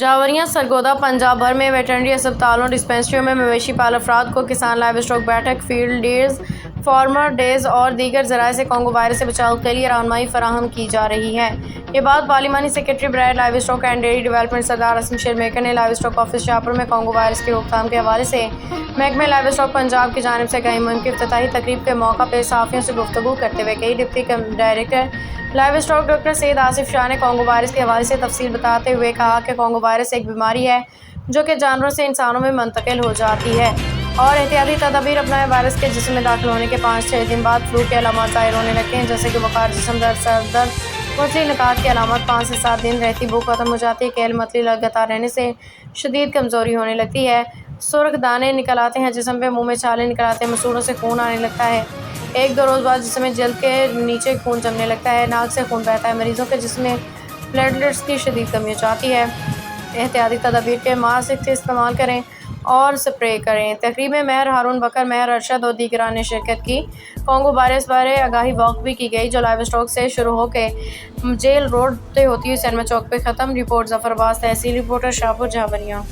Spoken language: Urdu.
جاوریاں سرگودا پنجاب بھر میں ویٹرنری اسپتالوں ڈسپنسریوں میں مویشی پال افراد کو کسان لائیو اسٹاک بیٹھک فیلڈ ڈیز فارمر ڈیز اور دیگر ذرائع سے کانگو وائرس سے بچاؤ کے لیے رہنمائی فراہم کی جا رہی ہے۔ یہ بات پارلیمانی سیکریٹری برائے live stock and dairy development سردار اسم شیر میکر نے لائیو اسٹاک آفس شاہپور میں کانگو وائرس کی روک تھام کے حوالے سے محکمہ لائیو اسٹاک پنجاب کی جانب سے کئی مہم کی افتتاحی تقریب کے موقع پر صحافیوں سے گفتگو کرتے ہوئے کہی۔ Deputy director livestock doctor Syed Asif Shah نے کانگو وائرس کے حوالے سے تفصیل بتاتے ہوئے کہا کہ کانگو وائرس ایک بیماری ہے جو کہ جانوروں سے انسانوں میں منتقل ہو جاتی ہے اور احتیاطی تدابیر اپنائے۔ وائرس کے جسم میں داخل ہونے کے 5-6 دن بعد فلو کے علامات ظاہر ہونے لگتے ہیں، جیسے کہ بخار، جسم درد، سر درد، متلی نکات کی علامات 5 سے 7 دن رہتی بھوک ختم ہو جاتی ہے، کیل متلی لگاتار رہنے سے شدید کمزوری ہونے لگتی ہے، سرخ دانے نکل آتے ہیں جسم پہ، منہ میں چھالے نکل آتے ہیں، مسوڑوں سے خون آنے لگتا ہے، 1-2 روز بعد جسم میں جلد کے نیچے خون جمنے لگتا ہے، ناک سے خون بہتا ہے، مریضوں کے جسم میں پلیٹلیٹس کی شدید کمی ہو جاتی ہے۔ احتیاطی تدابیر کے ماسک استعمال کریں اور سپرے کریں۔ تقریب میں مہر ہارون بکر، مہر ارشد اور دیگران نے شرکت کی۔ کانگو وائرس بارے آگاہی واک بھی کی گئی جو لائیو اسٹاک سے شروع ہو کے جیل روڈ سے ہوتی ہوئی سینما چوک پہ ختم۔ رپورٹ ظفر عباس، تحصیل رپورٹر شاہپور جاوریاں۔